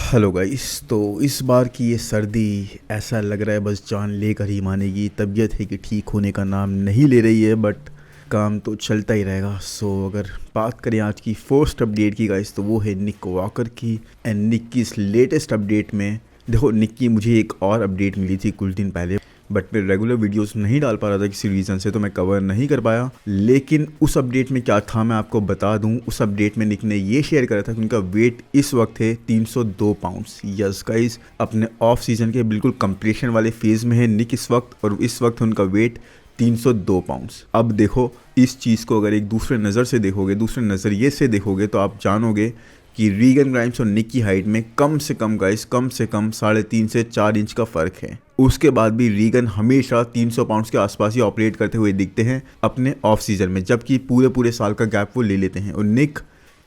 Hello guys. तो इस बार की ये सर्दी ऐसा लग रहा है बस जान लेकर ही मानेगी। तबीयत है कि ठीक होने का नाम नहीं ले रही है, बट काम तो चलता ही रहेगा। सो अगर बात करें आज की फर्स्ट अपडेट की गाइस, तो वो है निक वॉकर की। एंड निक की इस लेटेस्ट अपडेट में देखो, निक की मुझे एक और अपडेट मिली थी कुछ दिन पहले, बट मैं रेगुलर वीडियोस नहीं डाल पा रहा था किसी रीज़न से, तो मैं कवर नहीं कर पाया। लेकिन उस अपडेट में क्या था मैं आपको बता दूं। उस अपडेट में निक ने ये शेयर करा था कि उनका वेट इस वक्त है 302 पाउंड्स। यस गाइस, अपने ऑफ सीजन के बिल्कुल कंप्लीशन वाले फेज में है निक इस वक्त, और इस वक्त उनका वेट 302 पाउंड्स। अब देखो, इस चीज़ को अगर एक दूसरे नज़र से देखोगे, दूसरे नज़रिए से देखोगे, तो आप जानोगे कि रीगन ग्राइम्स और निक की हाइट में कम से कम गाइस, कम से कम 3.5 से 4 इंच का फ़र्क है। उसके बाद भी रीगन हमेशा 300 पाउंड्स के आसपास ही ऑपरेट करते हुए दिखते हैं अपने ऑफ सीजन में, जबकि पूरे साल का गैप वो ले लेते हैं। और निक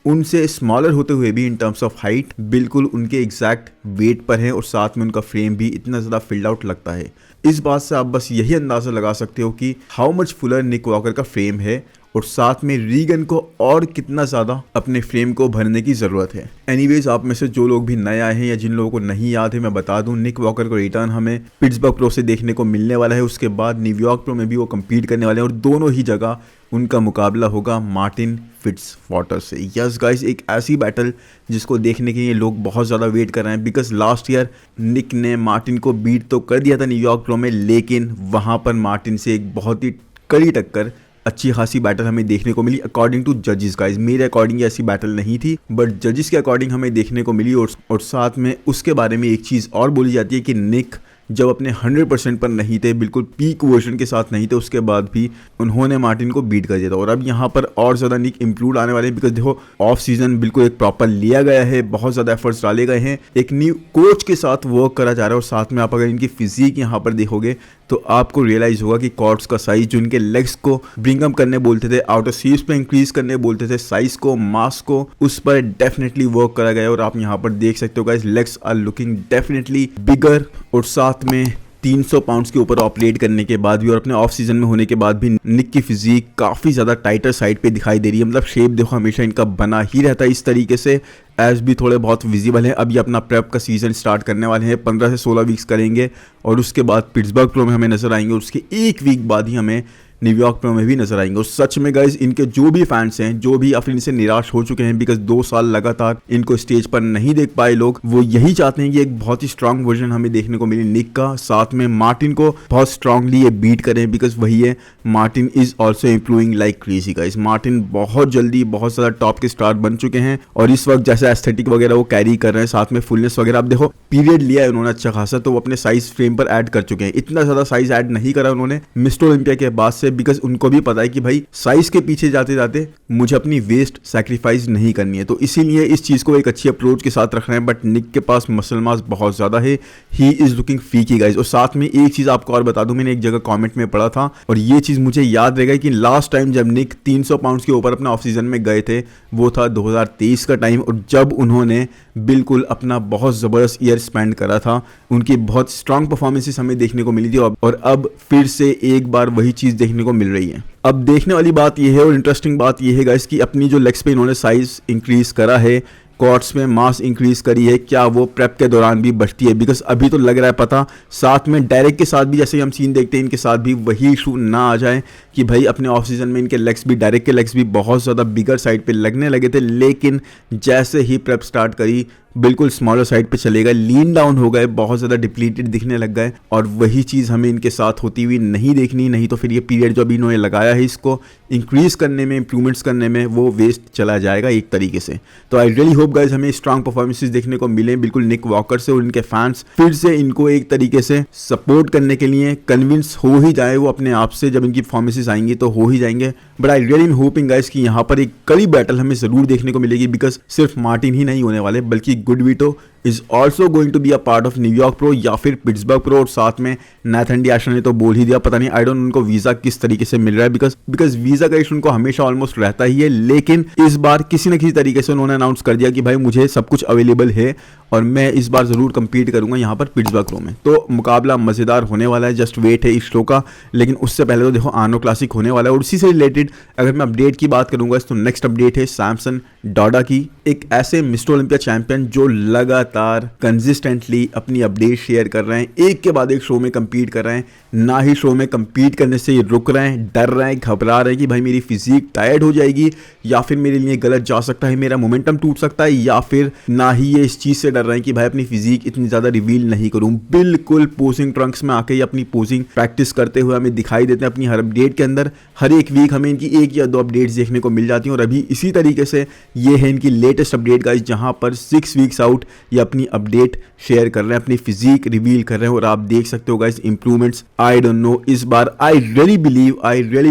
उनसे स्मॉलर होते हुए भी इन टर्म्स ऑफ हाइट बिल्कुल उनके एग्जैक्ट वेट पर है, और साथ में उनका फ्रेम भी इतना ज़्यादा फिल्ड आउट लगता है। इस बात से आप बस यही अंदाज़ा लगा सकते हो कि how much fuller Nick Walker का फ्रेम है, और साथ में रीगन को और कितना ज़्यादा अपने फ्रेम को भरने की ज़रूरत है। एनीवेज, आप में से जो लोग भी नए आए हैं या जिन लोगों को नहीं याद है, मैं बता दूं, निक वॉकर को रिटर्न हमें पिट्सबर्ग प्रो से देखने को मिलने वाला है। उसके बाद न्यूयॉर्क प्रो में भी वो कम्पीट करने वाले हैं, और दोनों ही जगह उनका मुकाबला होगा मार्टिन फिट्जवाटर से। यस गाइस, एक ऐसी बैटल जिसको देखने के लिए लोग बहुत ज़्यादा वेट कर रहे हैं, बिकॉज लास्ट ईयर निक ने मार्टिन को बीट तो कर दिया था न्यूयॉर्क प्रो में, लेकिन वहाँ पर मार्टिन से एक बहुत ही कड़ी टक्कर, अच्छी खासी बैटल हमें देखने को मिली अकॉर्डिंग टू जजेस गाइस। मेरे अकॉर्डिंग ऐसी बैटल नहीं थी, बट जजेस के अकॉर्डिंग हमें देखने को मिली। और साथ में उसके बारे में एक चीज़ और बोली जाती है कि निक जब अपने 100% पर नहीं थे, बिल्कुल पीक वर्जन के साथ नहीं थे, उसके बाद भी उन्होंने मार्टिन को बीट कर दिया था। और अब यहाँ पर और ज़्यादा निक इम्प्रूव आने वाले हैं, बिकॉज देखो, ऑफ सीजन बिल्कुल एक प्रॉपर लिया गया है, बहुत ज़्यादा एफर्ट्स डाले गए हैं, एक न्यू कोच के साथ वर्क करा जा रहा है। और साथ में आप अगर इनकी फिजिक यहाँ पर देखोगे तो आपको रियलाइज़ होगा कि कॉर्ड्स का साइज, जो इनके लेग्स को ब्रिंग अप करने बोलते थे, आउटर सीव्स पे इंक्रीज करने बोलते थे, साइज को, मास को, उस पर डेफिनेटली वर्क करा गया है। और आप यहाँ पर देख सकते हो guys, legs are looking definitely bigger, और साथ में 300 पाउंड्स के ऊपर ऑपरेट करने के बाद भी और अपने ऑफ सीजन में होने के बाद भी निक की फिजिक काफ़ी ज़्यादा टाइटर साइड पे दिखाई दे रही है। मतलब शेप देखो, हमेशा इनका बना ही रहता है इस तरीके से, एज भी थोड़े बहुत विजिबल है। अब ये अपना प्रेप का सीजन स्टार्ट करने वाले हैं, 15 से 16 वीक्स करेंगे, और उसके बाद पिट्सबर्ग प्रो में हमें नजर आएंगे, और उसके एक वीक बाद ही हमें न्यूयॉर्क प्रो में भी नजर आएंगे। और सच में गाइज, इनके जो भी फैंस हैं, जो भी अपने इनसे निराश हो चुके हैं, बिकॉज 2 साल लगातार इनको स्टेज पर नहीं देख पाए लोग, वो यही चाहते हैं कि एक बहुत ही स्ट्रांग वर्जन हमें देखने को मिले निक का, साथ में मार्टिन को बहुत स्ट्रांगली ये बीट करें, बिकॉज वही है, Martin is also improving like crazy guys. Martin बहुत जल्दी बहुत ज़्यादा टॉप के स्टार बन चुके हैं, और इस वक्त जैसे एस्थेटिक वगैरह वो कैरी कर रहे हैं, साथ में फुलनेस वगैरह, आप देखो पीरियड लिया है उन्होंने अच्छा खासा, तो वो अपने साइज फ्रेम पर ऐड कर चुके हैं। इतना ज़्यादा साइज ऐड नहीं करा उन्होंने मिस्टर ओलंपिया के बाद से, बिकॉज उनको भी पता है कि भाई साइज के पीछे जाते जाते मुझे अपनी वेस्ट सैक्रिफाइस नहीं करनी है, तो इसीलिए इस चीज को एक अच्छी अप्रोच के साथ रख रहे हैं। बट निक के पास मसल मास बहुत ज्यादा है, ही इज लुकिंग फीकी गाइज। और साथ में एक चीज आपको और बता दूं, मैंने एक जगह कमेंट में पढ़ा था, और ये चीज मुझे याद रहेगा कि लास्ट टाइम जब निक 300 पाउंड्स के ऊपर अपने ऑफ सीजन में गए थे, वो था 2023 का टाइम, और जब उन्होंने बिल्कुल अपना बहुत जबरदस्त ईयर स्पेंड करा था, उनकी बहुत स्ट्रांग परफॉर्मेंसेस हमें देखने को मिली थी, और अब फिर से एक बार वही चीज देखने को मिल रही है। अब देखने वाली बात यह है, और इंटरेस्टिंग बात यह है गाइस, कि अपनी जो लेग्स पे इन्होंने साइज इंक्रीज करा है, कॉर्ड्स में मास इंक्रीज करी है, क्या वो प्रेप के दौरान भी बढ़ती है? बिकॉज अभी तो लग रहा है पता, साथ में डायरेक्ट के साथ भी जैसे हम सीन देखते हैं, इनके साथ भी वही इशू ना आ जाए कि भाई अपने ऑफ सीजन में इनके लेग्स भी, डायरेक्ट के लेग्स भी बहुत ज़्यादा बिगर साइड पे लगने लगे थे, लेकिन जैसे ही प्रेप स्टार्ट करी बिल्कुल स्मॉलर साइड पे चले गए, लीन डाउन हो गए, बहुत ज़्यादा डिप्लीटेड दिखने लग गए। और वही चीज़ हमें इनके साथ होती हुई नहीं देखनी, नहीं तो फिर ये पीरियड जो अभी इन्होंने लगाया है इसको इंक्रीज करने में, इंप्रूवमेंट्स करने में, वो वेस्ट चला जाएगा एक तरीके से। तो आई रियली होप गाइज हमें स्ट्रांग परफॉर्मेंसेस देखने को मिले बिल्कुल निक वॉकर से, और इनके फैंस फिर से इनको एक तरीके से सपोर्ट करने के लिए कन्विंस हो ही जाए वो अपने आप से, जब इनकी परफॉर्मेंसेस आएंगी तो हो ही जाएंगे। But I really hoping guys कि यहाँ पर एक कड़ी बैटल हमें जरूर देखने को मिलेगी, बिकॉज सिर्फ मार्टिन ही नहीं होने वाले, बल्कि Goodvito is also going to be a part of New York Pro या फिर पिट्सबर्ग प्रो, और साथ में नाथन डियाशा ने तो बोल ही दिया, पता नहीं आई डोंट नो उनको वीजा किस तरीके से मिल रहा है, बिकॉज वीजा का इशू उनको हमेशा ऑलमोस्ट रहता ही है, लेकिन इस बार किसी न किसी तरीके से उन्होंने अनाउंस कर दिया कि भाई मुझे सब कुछ अवेलेबल है, और मैं इस बार ज़रूर कम्पीट करूंगा यहाँ पर पिट्सबर्ग रो में। तो मुकाबला मज़ेदार होने वाला है, जस्ट वेट है इस शो का। लेकिन उससे पहले तो देखो आर्नो क्लासिक होने वाला है। और उसी से रिलेटेड अगर मैं अपडेट की बात करूंगा तो नेक्स्ट अपडेट है सैमसन डॉडा की, एक ऐसे मिस्टर ओलंपिया चैंपियन जो लगातार कंसिस्टेंटली अपनी अपडेट शेयर कर रहे हैं, एक के बाद एक शो में कम्पीट कर रहे हैं, ना ही शो में कम्पीट करने से ये रुक रहे हैं, डर रहे हैं, घबरा रहे हैं कि भाई मेरी फिजिक टायर्ड हो जाएगी या फिर मेरे लिए गलत जा सकता है, मेरा मोमेंटम टूट सकता है, या फिर ना ही ये इस चीज़ से डर रहे हैं कि भाई अपनी फिजिक इतनी ज़्यादा रिवील नहीं करूँ। बिल्कुल पोजिंग ट्रंक्स में आके अपनी पोजिंग प्रैक्टिस करते हुए हमें दिखाई देते हैं अपनी हर अपडेट के अंदर। हर एक वीक हमें इनकी 1 या 2 अपडेट्स देखने को मिल जाती हैं। और अभी इसी तरीके से ये है इनकी लेटेस्ट अपडेट गाइस, जहां पर 6 वीक्स आउट ये अपनी अपडेट शेयर कर रहे हैं, अपनी फिजिक रिवील कर रहे हैं। और आप देख सकते हो guys improvements, I don't know, इस बार I really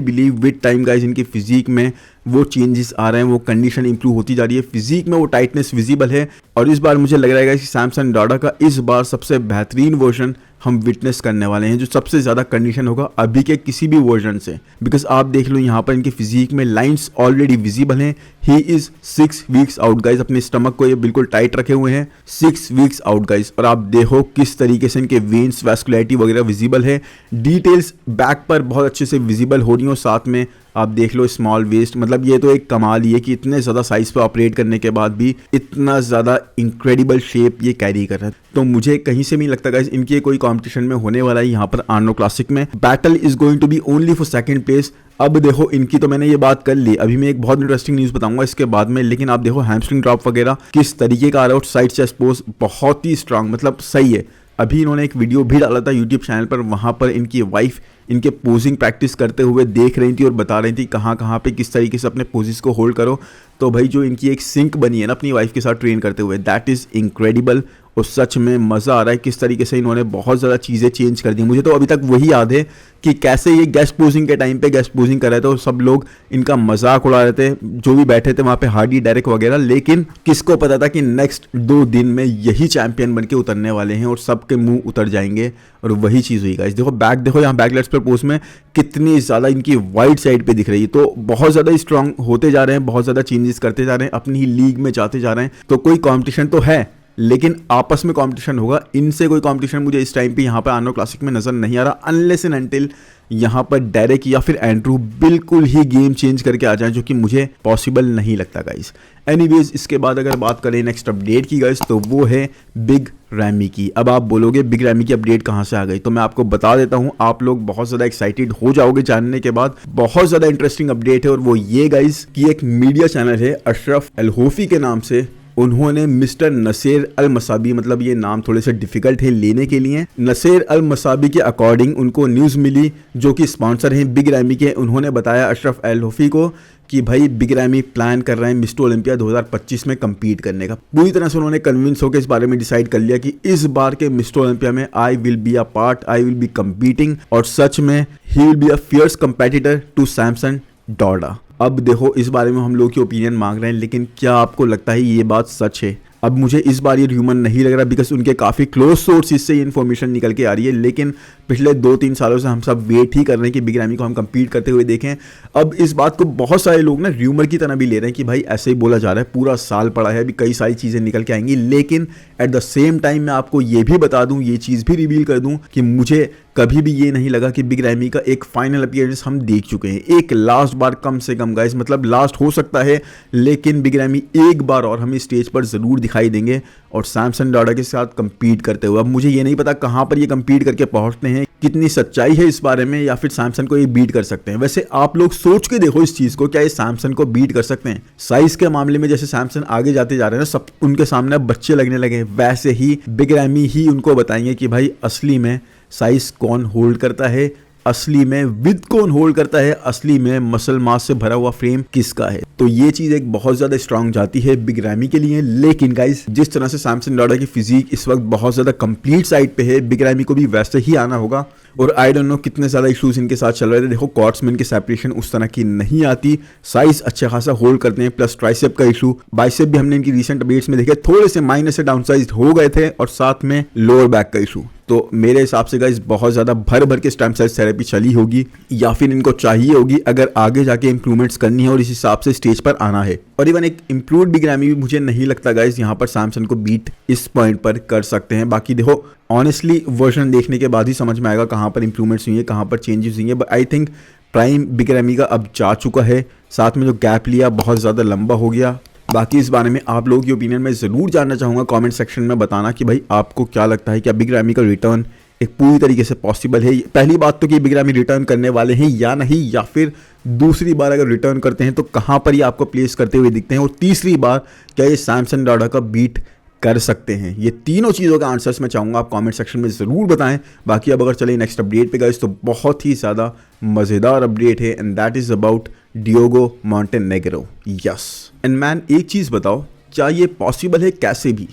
believe with time guys इनकी फिजिक में वो चेंजेस आ रहे हैं, वो कंडीशन इंप्रूव होती जा रही है, फिजिक में वो टाइटनेस विजिबल है। और इस बार मुझे लग रहा है कि सैमसन डॉडा का इस बार सबसे बेहतरीन वर्जन हम विटनेस करने वाले हैं, जो सबसे ज़्यादा कंडीशन होगा अभी के किसी भी वर्जन से। बिकॉज आप देख लो यहाँ पर इनकी फिजिक में लाइंस ऑलरेडी विजिबल हैं। He is 6 weeks out guys, अपने स्टमक को ये बिल्कुल टाइट रखे हुए हैं, 6 वीक्स आउट गाइज। और आप देखो किस तरीके से इनके वेन्स, वैस्कुलैरिटी वगैरह विजिबल है, डिटेल्स बैक पर बहुत अच्छे से विजिबल हो रही हो। साथ में आप देख लो स्मॉल वेस्ट, मतलब ये तो एक कमाल ही है कि इतने ज़्यादा साइज पे ऑपरेट करने के बाद भी इतना ज़्यादा इंक्रेडिबल शेप ये कैरी कर रहा है। तो मुझे कहीं से भी नहीं लगता गाइस इनके कोई कंपटीशन में होने वाला है यहाँ पर आर्नो क्लासिक में। Battle is going to be only for second place. अब देखो इनकी तो मैंने ये बात कर ली, अभी मैं एक बहुत इंटरेस्टिंग न्यूज़ बताऊंगा इसके बाद में। लेकिन आप देखो हैमस्ट्रिंग ड्रॉप वगैरह किस तरीके का आ रहा है, और साइड चेस्ट पोज बहुत ही स्ट्रांग, मतलब सही है। अभी इन्होंने एक वीडियो भी डाला था यूट्यूब चैनल पर, वहाँ पर इनकी वाइफ इनके पोजिंग प्रैक्टिस करते हुए देख रही थी और बता रही थी कहाँ कहाँ पे किस तरीके से अपने पोजिस को होल्ड करो। तो भाई जो इनकी एक सिंक बनी है ना अपनी वाइफ के साथ ट्रेन करते हुए, दैट इज़ इनक्रेडिबल। और सच में मज़ा आ रहा है किस तरीके से इन्होंने बहुत ज़्यादा चीज़ें चेंज कर दी। मुझे तो अभी तक वही याद है कि कैसे ये गेस्ट पोजिंग के टाइम पे गेस्ट पोजिंग कर रहे थे और सब लोग इनका मजाक उड़ा रहे थे जो भी बैठे थे वहाँ पे, हार्डी, डेरेक वगैरह। लेकिन किसको पता था कि नेक्स्ट 2 दिन में यही चैंपियन बन के उतरने वाले हैं और सबके मुंह उतर जाएंगे। और वही चीज़ हुई गाइस। देखो बैक, देखो यहाँ बैकलेट्स पर पोस्ट में कितनी ज़्यादा इनकी वाइड साइड पे दिख रही है। तो बहुत ज़्यादा स्ट्रांग होते जा रहे हैं, बहुत ज़्यादा चेंजेस करते जा रहे हैं, अपनी ही लीग में जाते जा रहे हैं। तो कोई कॉम्पिटिशन तो है, लेकिन आपस में कंपटीशन होगा। इनसे कोई कंपटीशन मुझे इस टाइम पे यहाँ पे आर्नो क्लासिक में नजर नहीं आ रहा, अनलेस एंड अनटिल यहाँ पर डेरेक या फिर एंड्रू बिल्कुल ही गेम चेंज करके आ जाए, जो कि मुझे पॉसिबल नहीं लगता गाइस। एनीवेज, इसके बाद अगर बात करें नेक्स्ट अपडेट की गाइस, तो वो है बिग रैमी की। अब आप बोलोगे बिग रैमी की अपडेट कहाँ से आ गई, तो मैं आपको बता देता हूँ, आप लोग बहुत ज़्यादा एक्साइटेड हो जाओगे जानने के बाद। बहुत ज़्यादा इंटरेस्टिंग अपडेट है और वो ये गाइस कि एक मीडिया चैनल है अशरफ अल-होफी के नाम से, उन्होंने मिस्टर नसेर अल मसाबी, मतलब ये नाम थोड़े से डिफिकल्ट है लेने के लिए, नसेर अल मसाबी के अकॉर्डिंग उनको न्यूज़ मिली जो कि स्पॉन्सर हैं बिग रैमी के। उन्होंने बताया अशरफ अल-होफी को कि भाई बिग रैमी प्लान कर रहे हैं मिस्टर ओलंपिया 2025 में कम्पीट करने का। पूरी तरह से उन्होंने कन्विंस होकर इस बारे में डिसाइड कर लिया कि इस बार के मिस्टर ओलंपिया में I will be a part, I will be competing, और सच में he will be a fierce competitor to Samson Dauda. अब देखो इस बारे में हम लोग की ओपिनियन मांग रहे हैं, लेकिन क्या आपको लगता है ये बात सच है? अब मुझे इस बार ये ह्यूमन नहीं लग रहा, बिकॉज उनके काफ़ी क्लोज सोर्सेज से ये इन्फॉर्मेशन निकल के आ रही है। लेकिन पिछले 2-3 सालों से हम सब वेट ही कर रहे हैं कि बिग रैमी को हम कम्पीट करते हुए देखें। अब इस बात को बहुत सारे लोग ना र्यूमर की तरह भी ले रहे हैं कि भाई ऐसे ही बोला जा रहा है, पूरा साल पड़ा है, अभी कई सारी चीज़ें निकल के आएंगी। लेकिन एट द सेम टाइम मैं आपको ये भी बता दूं, ये चीज़ भी रिवील कर दूं कि मुझे कभी भी ये नहीं लगा कि बिग रैमी का एक फाइनल अपीयरेंस हम देख चुके हैं, एक लास्ट बार कम से कम गाइस, मतलब लास्ट हो सकता है, लेकिन बिग रैमी एक बार और हमें स्टेज पर ज़रूर दिखाई देंगे और सैमसन डॉडा के साथ कंपीट करते हुए। अब मुझे ये नहीं पता कहाँ पर ये कंपीट करके पहुँचते हैं, कितनी सच्चाई है इस बारे में, या फिर सैमसन को ये बीट कर सकते हैं। वैसे आप लोग सोच के देखो इस चीज़ को, क्या ये सैमसन को बीट कर सकते हैं? साइज के मामले में जैसे सैमसन आगे जाते जा रहे हैं ना, सब उनके सामने बच्चे लगने लगे, वैसे ही बिग रैमी ही उनको बताएंगे कि भाई असली में साइज कौन होल्ड करता है, असली में विद कौन होल्ड करता है, असली में मसल मास से भरा हुआ फ्रेम किसका है। तो ये चीज एक बहुत ज्यादा स्ट्रांग जाती है बिग रैमी के लिए। लेकिन गाइस जिस तरह से सैमसन डॉडा की फिजिक इस वक्त बहुत ज्यादा कंप्लीट साइड पे है, बिग रैमी को भी वैसे ही आना होगा। और आई डोंट नो कितने ज्यादा इश्यूज इनके साथ चल रहे थे। देखो क्वाड्स में इनकी सेपरेशन उस तरह की नहीं आती, साइज अच्छा खासा होल्ड करते हैं, प्लस ट्राइसेप का इशू, बाइसेप भी हमने इनकी रिसेंट अपडेट्स में देखे थोड़े से माइनस से डाउनसाइज्ड हो गए थे, और साथ में लोअर बैक का इशू। तो मेरे हिसाब से गाइस बहुत ज़्यादा भर भर के स्टेम सेल थेरेपी चली होगी या फिर इनको चाहिए होगी अगर आगे जाके इंप्रूवमेंट्स करनी है और इस हिसाब से स्टेज पर आना है। और इवन एक इम्प्रूव्ड बिग रैमी भी मुझे नहीं लगता गाइस यहाँ पर सैमसंग को बीट इस पॉइंट पर कर सकते हैं। बाकी देखो ऑनेस्टली वर्जन देखने के बाद ही समझ में आएगा कहाँ पर इंप्रूवमेंट्स हुई है, कहाँ पर चेंजेस हुई है। But I think prime big ramie का अब जा चुका है, साथ में जो गैप लिया बहुत ज़्यादा लंबा हो गया। बाकी इस बारे में आप लोगों की ओपिनियन मैं ज़रूर जानना चाहूँगा कमेंट सेक्शन में बताना कि भाई आपको क्या लगता है, क्या बिग रैमी का रिटर्न एक पूरी तरीके से पॉसिबल है। पहली बात तो कि बिग रैमी रिटर्न करने वाले हैं या नहीं, या फिर दूसरी बार अगर रिटर्न करते हैं तो कहाँ पर ये आपको प्लेस करते हुए दिखते हैं, और तीसरी बार क्या ये सैमसंग डाटा का बीट कर सकते हैं। ये तीनों चीज़ों का आंसर्स मैं चाहूँगा आप कमेंट सेक्शन में ज़रूर बताएं। बाकी अब अगर चले नेक्स्ट अपडेट पे गाइस तो बहुत ही ज़्यादा मज़ेदार अपडेट है and that is about Diogo Montenegro. Yes and man एक चीज़ बताओ, क्या ये पॉसिबल है? कैसे भी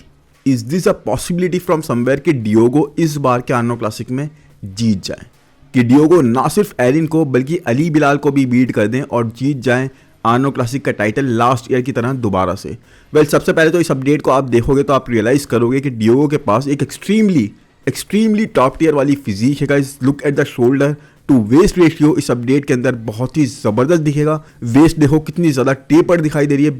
is this a possibility from somewhere कि डियोगो इस बार के आर्नो क्लासिक में जीत जाए, कि डियोगो ना सिर्फ एरिन को बल्कि अली बिलाल को भी बीट कर दें और जीत जाएं आर्नो क्लासिक का टाइटल लास्ट ईयर की तरह दोबारा से। वेल सबसे पहले तो इस अपडेट को आप देखोगे तो आप रियलाइज़ करोगे कि डियोगो के पास एक एक्सट्रीमली टॉप टियर वाली फिजिक है guys. Look at the shoulder to waist ratio इस अपडेट के अंदर बहुत ही ज़बरदस्त दिखेगा। वेस्ट देखो कितनी ज़्यादा टेपर्ड दिखाई दे रही है,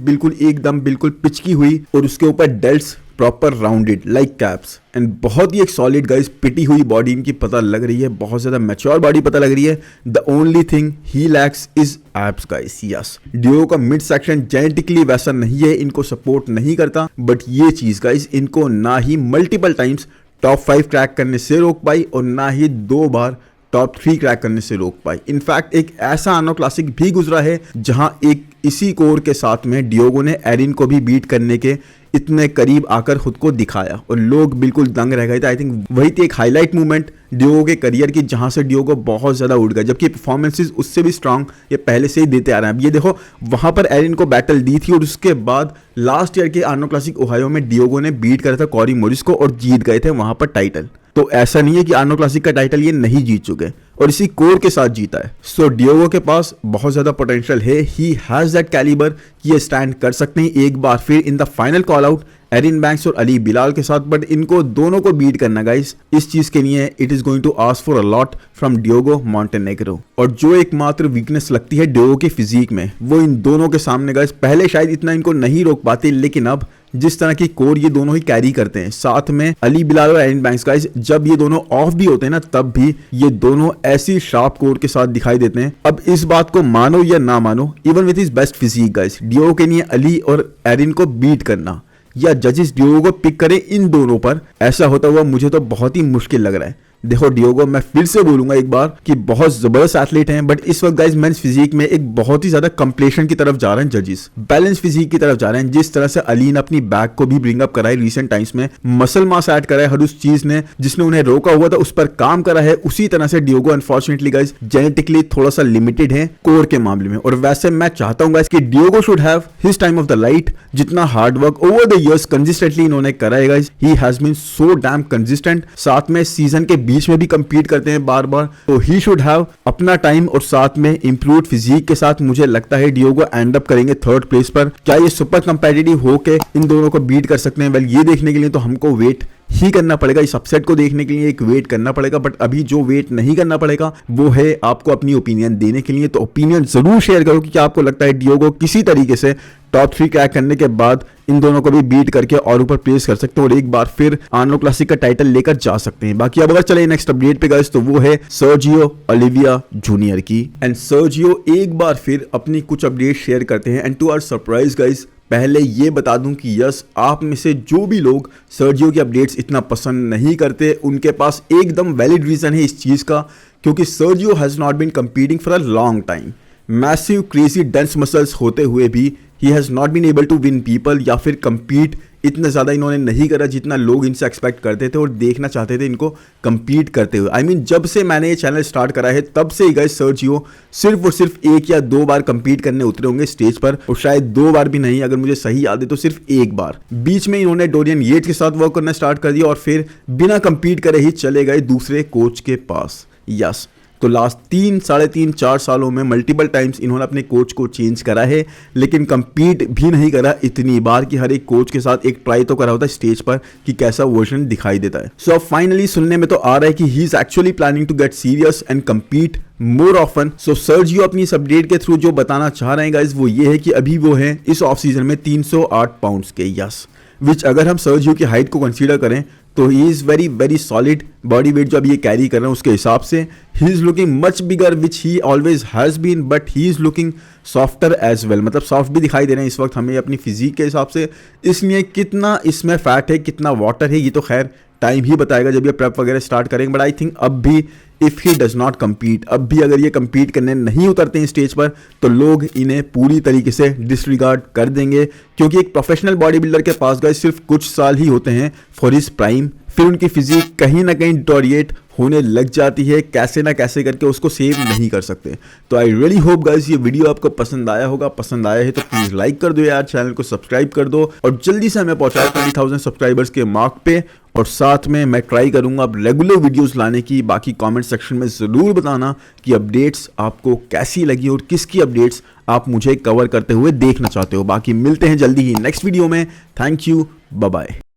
बिल्कुल पिचकी हुई, और उसके ऊपर delts proper rounded like caps and बहुत ही एक सॉलिड गाइस पिटी हुई बॉडी इनकी पता लग रही है, बहुत ज़्यादा मैच्योर बॉडी पता लग रही है। The only thing he lacks is abs guys. Yes Diogo का मिड सेक्शन जेनेटिकली वैसा नहीं है, इनको सपोर्ट नहीं करता, बट ये चीज़ गाइस इनको ना ही मल्टीपल टाइम्स टॉप 5 क्रैक करने से रोक पाई और ना ही 2 बार टॉप 3 क्रैक करने से रोक पाई। इनफैक्ट एक ऐसा आर्नो क्लासिक भी गुजरा है जहां एक इसी कोर के साथ में डियोगो ने एरिन को भी बीट करने के इतने करीब आकर खुद को दिखाया और लोग बिल्कुल दंग रह गए थे। आई थिंक वही थी एक हाईलाइट मूवमेंट डियोगो के करियर की जहां से डियोगो बहुत ज़्यादा उड़ गया, जबकि परफॉर्मेंसेस उससे भी स्ट्रांग ये पहले से ही देते आ रहे हैं। अब ये देखो वहां पर एरिन को बैटल दी थी और उसके बाद लास्ट ईयर के आर्नो क्लासिक ओहायो में डियोगो ने बीट करा था कॉरी मोरिस को और जीत गए थे वहां पर टाइटल। तो ऐसा नहीं है कि आर्नो क्लासिक का टाइटल ये नहीं जीत चुके और इसी कोर के साथ जीता है। सो डियोगो के पास बहुत ज़्यादा पोटेंशियल है, ही हैज़ दैट कैलिबर कि ये स्टैंड कर सकते हैं एक बार फिर in the final call out Erin Banks और अली बिलाल के साथ। बट इनको दोनों को बीट करना गाइस, इस चीज़ के लिए it is going to ask for a lot from Diogo Montenegro. और जो एकमात्र वीकनेस लगती है डियोगो की फिजिक में वो इन दोनों के सामने गाइस, पहले शायद इतना इनको नहीं रोक पाते, लेकिन अब जिस तरह की कोर ये दोनों ही कैरी करते हैं, साथ में अली बिलाल और एरिन बैंक्स गाइस, जब ये दोनों ऑफ भी होते हैं ना तब भी ये दोनों ऐसी शार्प कोर के साथ दिखाई देते हैं। अब इस बात को मानो या ना मानो, even with his best physique guys, Diogo के लिए अली और एरिन को बीट करना या जजेस डियोगो को पिक करें इन दोनों पर, ऐसा होता हुआ मुझे तो बहुत ही मुश्किल लग रहा है। देखो डियोगो मैं फिर से बोलूंगा एक बार कि बहुत जबरदस्त एथलीट हैं, बट इस वक्त गाइस मेंस फिजिक में एक बहुत ही ज्यादा कंप्लेशन की तरफ जा रहे हैं जजेस, बैलेंस फिजिक की तरफ जा रहे हैं। जिस तरह से अली ने अपनी बैक को भी ब्रिंग अप करा है रिसेंट टाइम्स में, मसल मास ऐड करा है, हर उस चीज ने जिसने उन्हें रोका हुआ था उस पर काम करा है, उसी तरह से डियोगो अनफॉर्चुनेटली गाइस जेनेटिकली थोड़ा सा लिमिटेड है कोर के मामले में। और वैसे मैं चाहता हूं गाइस कि Diogo should have his time of the light. जितना hard work over the years consistently इन्होंने करा है guys, he has been so damn consistent, साथ में सीजन के बीच में भी कंपीट करते हैं बार बार, तो ही शुड हैव अपना टाइम और साथ में इंप्रूव्ड फिजिक के साथ मुझे लगता है डियोगो एंड अप करेंगे 3rd प्लेस पर। क्या ये सुपर कंपेटिटिव होके इन दोनों को बीट कर सकते हैं? वेल ये देखने के लिए तो हमको वेट ही करना पड़ेगा, इस अपसेट को देखने के लिए एक वेट करना पड़ेगा। बट अभी जो वेट नहीं करना पड़ेगा वो है आपको अपनी ओपिनियन देने के लिए। तो ओपिनियन जरूर शेयर करो कि क्या आपको लगता है डियोगो किसी तरीके से टॉप 3 क्रैक करने के बाद इन दोनों को भी बीट करके और ऊपर प्लेस कर सकते हैं और एक बार फिर आर्नो क्लासिक का टाइटल लेकर जा सकते हैं। बाकी अब अगर चले नेक्स्ट अपडेट पे गाइस तो वो है सर्जियो ओलिविया जूनियर की। एंड सर्जियो एक बार फिर अपनी कुछ अपडेट शेयर करते हैं and to our surprise guys पहले ये बता दूं कि यस आप में से जो भी लोग सर्जियो की अपडेट्स इतना पसंद नहीं करते उनके पास एकदम वैलिड रीजन है इस चीज़ का, क्योंकि Sergio has not been competing for a long time. Massive crazy dense muscles होते हुए भी he has not been able to win people या फिर compete इतना ज़्यादा इन्होंने नहीं करा जितना लोग इनसे एक्सपेक्ट करते थे और देखना चाहते थे इनको compete करते हुए। I mean, जब से मैंने ये चैनल स्टार्ट करा है तब से ही गाइस सर्जियो सिर्फ और सिर्फ 1 या 2 बार compete करने उतरे होंगे स्टेज पर, और शायद 2 बार भी नहीं, अगर मुझे सही याद है तो सिर्फ 1 बार। बीच में इन्होंने डोरियन येट्स के साथ वर्क करना स्टार्ट कर दिया और फिर बिना compete करे ही चले गए दूसरे कोच के पास। यस तो लास्ट 3-3.5-4 सालों में मल्टीपल टाइम्स इन्होंने अपने कोच को चेंज करा है, लेकिन कंपीट भी नहीं करा इतनी बार कि हर एक कोच के साथ एक ट्राई तो करा होता है स्टेज पर कि कैसा वर्जन दिखाई देता है। सो अब फाइनली सुनने में तो आ रहा है कि he is actually planning to get serious and compete more often. So Sergio अपनी इस अपडेट के थ्रू जो बताना चाह रहे हैं गाइज वो ये है कि अभी वो है इस ऑफ सीजन में 308 पाउंड्स के, यस, विच अगर हम सर्जियो की हाइट को कंसीडर करें तो he is very solid body weight जो अभी ये कैरी कर रहे हैं उसके हिसाब से। He is looking much bigger which he always has been, but he is looking softer as well, मतलब सॉफ्ट भी दिखाई दे रहे हैं इस वक्त हमें अपनी फिजिक के हिसाब से। इसलिए कितना इसमें फैट है कितना वाटर है ये तो खैर टाइम ही बताएगा जब ये प्रेप वगैरह स्टार्ट करेंगे, बट आई थिंक अब भी if he does not compete, अब भी अगर ये कम्पीट करने नहीं उतरते हैं स्टेज पर तो लोग इन्हें पूरी तरीके से डिसरिगार्ड कर देंगे, क्योंकि एक प्रोफेशनल बॉडी बिल्डर के पास गए सिर्फ कुछ साल ही होते हैं फॉर हिज प्राइम, फिर उनकी फिजिक कहीं ना कहीं डिटोरिएट होने लग जाती है, कैसे ना कैसे करके उसको सेव नहीं कर सकते। तो आई रियली होप गाइस ये वीडियो आपको पसंद आया होगा, पसंद आया है तो प्लीज़ लाइक कर दो यार, चैनल को सब्सक्राइब कर दो और जल्दी से हमें पहुंचाए 20,000 सब्सक्राइबर्स के मार्क पे। और साथ में मैं ट्राई करूंगा अब रेगुलर वीडियोस लाने की। बाकी कमेंट सेक्शन में ज़रूर बताना कि अपडेट्स आपको कैसी लगी और किसकी अपडेट्स आप मुझे कवर करते हुए देखना चाहते हो। बाकी मिलते हैं जल्दी ही नेक्स्ट वीडियो में। Thank you, bye bye.